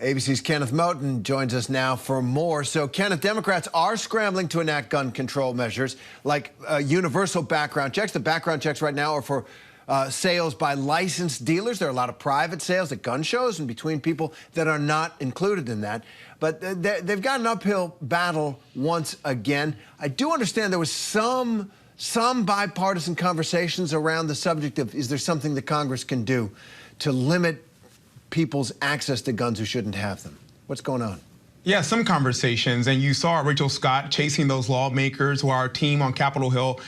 ABC's Kenneth Moten joins us now for more. So, Kenneth, Democrats are scrambling to enact gun control measures like universal background checks. The background checks right now are for sales by licensed dealers. There are a lot of private sales at gun shows and between people that are not included in that. But they've got an uphill battle once again. I do understand there was some bipartisan conversations around the subject of, is there something that Congress can do to limit people's access to guns who shouldn't have them? What's going on? Yeah, some conversations, and you saw Rachel Scott chasing those lawmakers, who are our team on Capitol Hill,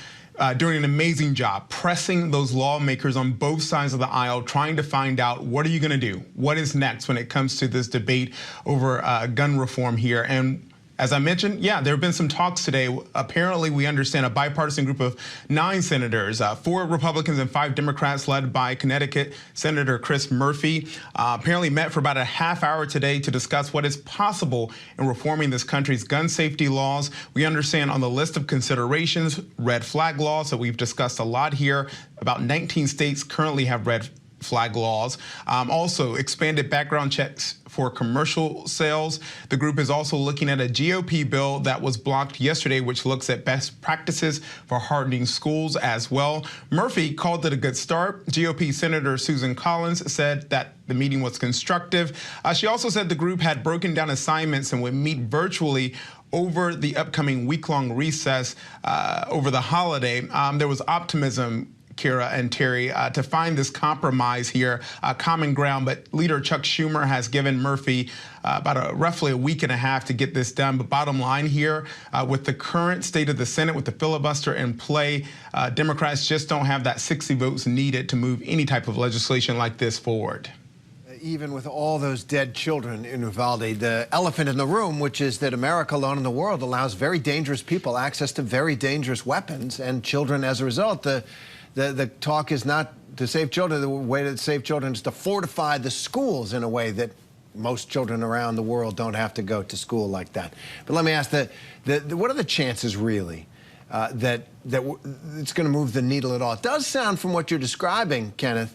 doing an amazing job, pressing those lawmakers on both sides of the aisle, trying to find out, what are you going to do? What is next when it comes to this debate over gun reform here? And as I mentioned, yeah, there have been some talks today. Apparently, we understand a bipartisan group of 9 senators, 4 Republicans and 5 Democrats, led by Connecticut Senator Chris Murphy, apparently met for about a half hour today to discuss what is possible in reforming this country's gun safety laws. We understand on the list of considerations, red flag laws that we've discussed a lot here. About 19 states currently have red flag laws. Also, expanded background checks for commercial sales. The group is also looking at a GOP bill that was blocked yesterday, which looks at best practices for hardening schools as well. Murphy called it a good start. GOP Senator Susan Collins said that the meeting was constructive. She also said the group had broken down assignments and would meet virtually over the upcoming week-long recess over the holiday. There was optimism, Kira and Terry, to find this compromise here, common ground. But Leader Chuck Schumer has given Murphy about roughly a week and a half to get this done. But bottom line here, with the current state of the Senate, with the filibuster in play, Democrats just don't have that 60 votes needed to move any type of legislation like this forward. Even with all those dead children in Uvalde, the elephant in the room, which is that America alone in the world allows very dangerous people access to very dangerous weapons, and children as a result. The talk is not to save children. The way to save children is to fortify the schools in a way that most children around the world don't have to go to school like that. But let me ask, what are the chances really that it's going to move the needle at all? It does sound, from what you're describing, Kenneth,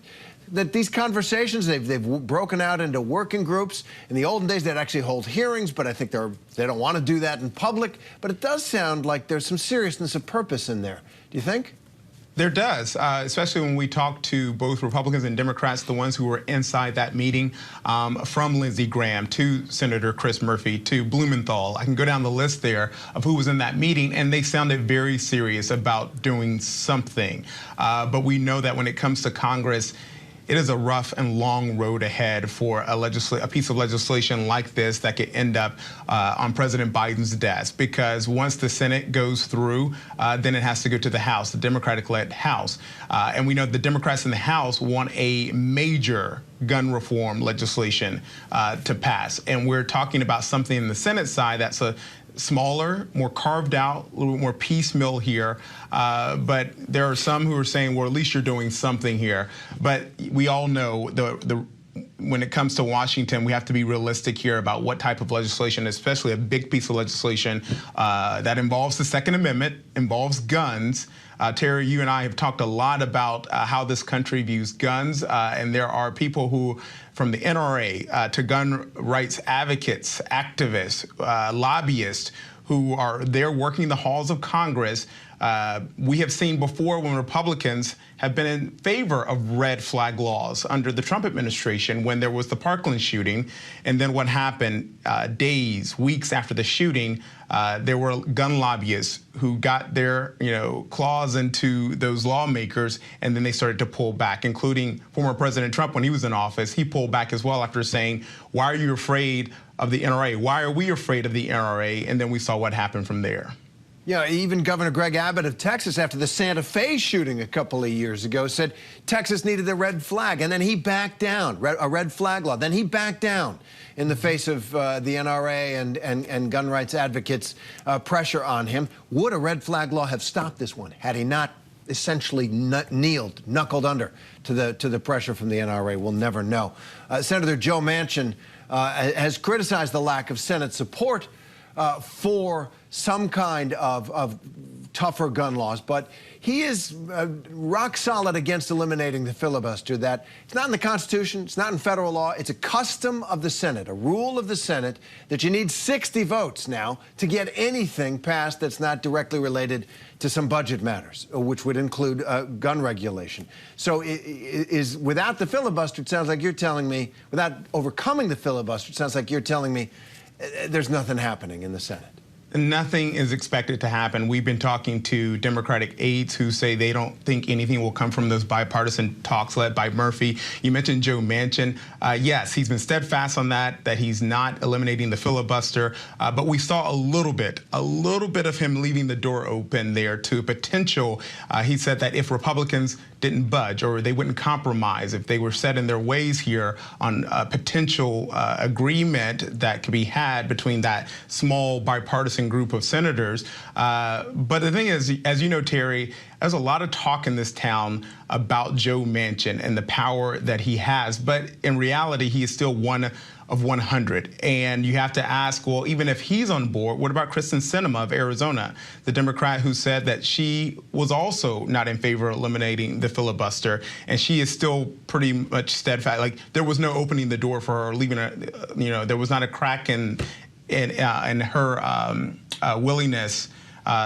that these conversations, they've broken out into working groups. In the olden days, they'd actually hold hearings, but I think they don't want to do that in public. But it does sound like there's some seriousness of purpose in there. Do you think? There does, especially when we talk to both Republicans and Democrats, the ones who were inside that meeting, from Lindsey Graham to Senator Chris Murphy to Blumenthal. I can go down the list there of who was in that meeting, and they sounded very serious about doing something. But we know that when it comes to Congress, it is a rough and long road ahead for a piece of legislation like this that could end up on President Biden's desk, because once the Senate goes through, then it has to go to the House, the Democratic-led House. And we know the Democrats in the House want a major gun reform legislation to pass. And we're talking about something in the Senate side that's a smaller, more carved out, a little bit more piecemeal here. But there are some who are saying, well, at least you're doing something here. But we all know when it comes to Washington, we have to be realistic here about what type of legislation, especially a big piece of legislation that involves the Second Amendment, involves guns. Terry, you and I have talked a lot about how this country views guns, and there are people who, from the NRA to gun rights advocates, activists, lobbyists, who are there working the halls of Congress. We have seen before when Republicans have been in favor of red flag laws under the Trump administration, when there was the Parkland shooting. And then what happened days, weeks after the shooting, there were gun lobbyists who got their claws into those lawmakers, and then they started to pull back, including former President Trump when he was in office. He pulled back as well after saying, why are you afraid of the NRA? Why are we afraid of the NRA? And then we saw what happened from there. Yeah, even Governor Greg Abbott of Texas, after the Santa Fe shooting a couple of years ago, said Texas needed a red flag, and then he backed down, a red flag law. Then he backed down in the face of the NRA and gun rights advocates' pressure on him. Would a red flag law have stopped this one had he not essentially knuckled under to the pressure from the NRA? We'll never know. Senator Joe Manchin has criticized the lack of Senate support for some kind of tougher gun laws, but he is rock solid against eliminating the filibuster. That it's not in the Constitution, it's not in federal law, it's a custom of the Senate, a rule of the Senate that you need 60 votes now to get anything passed that's not directly related to some budget matters, which would include gun regulation. So without the filibuster, it sounds like you're telling me, without overcoming the filibuster, it sounds like you're telling me there's nothing happening in the Senate. Nothing is expected to happen. We've been talking to Democratic aides who say they don't think anything will come from those bipartisan talks led by Murphy. You mentioned Joe Manchin. Yes, he's been steadfast on that he's not eliminating the filibuster. But we saw a little bit of him leaving the door open there to potential. He said that if Republicans didn't budge or they wouldn't compromise, if they were set in their ways here on a potential agreement that could be had between that small bipartisan group of senators. But the thing is, as you know, Terry, there's a lot of talk in this town about Joe Manchin and the power that he has. But in reality, he is still one of 100. And you have to ask, well, even if he's on board, what about Kristen Sinema of Arizona, the Democrat who said that she was also not in favor of eliminating the filibuster, and she is still pretty much steadfast. Like, there was no opening the door for her, leaving her, there was not a crack in her willingness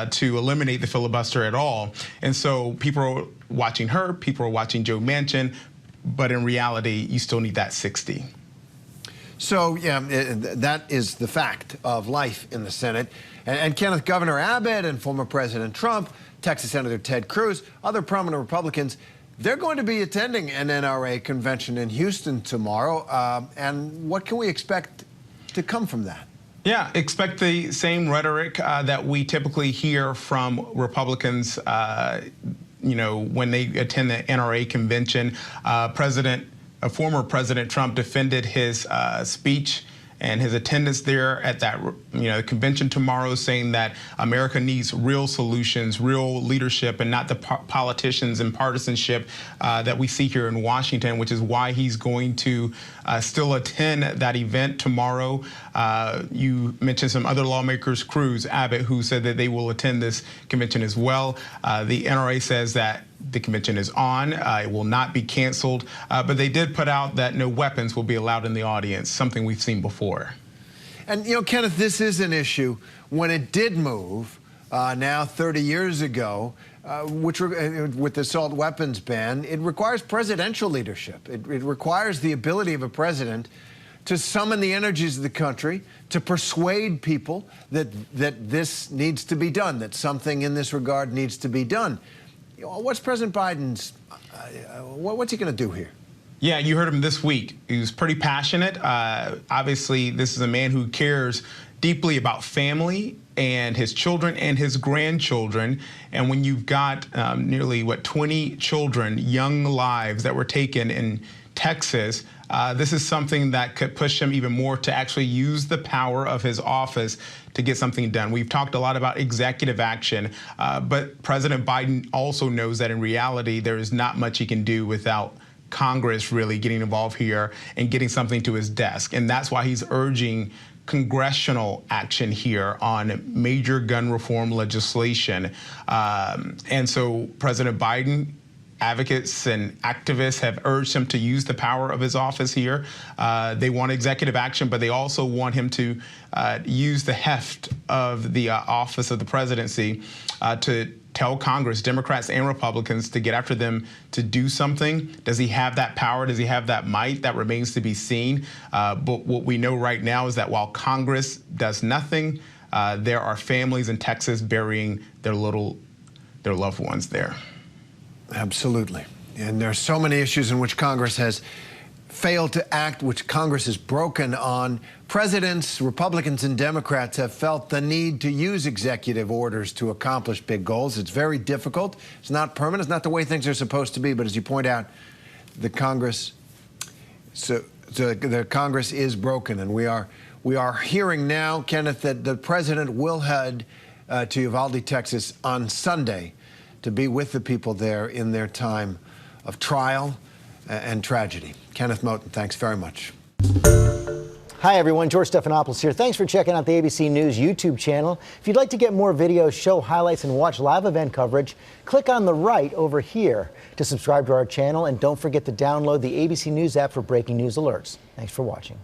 to eliminate the filibuster at all. And so people are watching her, people are watching Joe Manchin, but in reality, you still need that 60. So, yeah, that is the fact of life in the Senate. And Kenneth, Governor Abbott and former President Trump, Texas Senator Ted Cruz, other prominent Republicans, they're going to be attending an NRA convention in Houston tomorrow. And what can we expect to come from that? Yeah, expect the same rhetoric that we typically hear from Republicans, when they attend the NRA convention. Former President Trump defended his speech and his attendance there at that convention tomorrow, saying that America needs real solutions, real leadership, and not the politicians and partisanship that we see here in Washington, which is why he's going to still attend that event tomorrow. You mentioned some other lawmakers, Cruz, Abbott, who said that they will attend this convention as well. The NRA says that the convention is on. It will not be canceled, but they did put out that no weapons will be allowed in the audience, something we've seen before. And, Kenneth, this is an issue. When it did move, now 30 years ago, with the assault weapons ban, it requires presidential leadership. It requires the ability of a president to summon the energies of the country, to persuade people that this needs to be done, that something in this regard needs to be done. What's President Biden's, what's he going to do here? Yeah, you heard him this week. He was pretty passionate. Obviously, this is a man who cares deeply about family and his children and his grandchildren. And when you've got nearly, 20 children, young lives that were taken in Texas, this is something that could push him even more to actually use the power of his office to get something done. We've talked a lot about executive action, but President Biden also knows that in reality, there is not much he can do without Congress really getting involved here and getting something to his desk. And that's why he's urging congressional action here on major gun reform legislation. And so President Biden, advocates and activists have urged him to use the power of his office here. They want executive action, but they also want him to use the heft of the office of the presidency to tell Congress, Democrats and Republicans, to get after them to do something. Does he have that power? Does he have that might? That remains to be seen. But what we know right now is that while Congress does nothing, there are families in Texas burying their loved ones there. Absolutely. And there are so many issues in which Congress has failed to act, which Congress is broken on. Presidents, Republicans and Democrats have felt the need to use executive orders to accomplish big goals. It's very difficult. It's not permanent. It's not the way things are supposed to be. But as you point out, the Congress is broken. And we are hearing now, Kenneth, that the president will head to Uvalde, Texas on Sunday to be with the people there in their time of trial and tragedy. Kenneth Moten, thanks very much. Hi, everyone. George Stephanopoulos here. Thanks for checking out the ABC News YouTube channel. If you'd like to get more videos, show highlights, and watch live event coverage, click on the right over here to subscribe to our channel. And don't forget to download the ABC News app for breaking news alerts. Thanks for watching.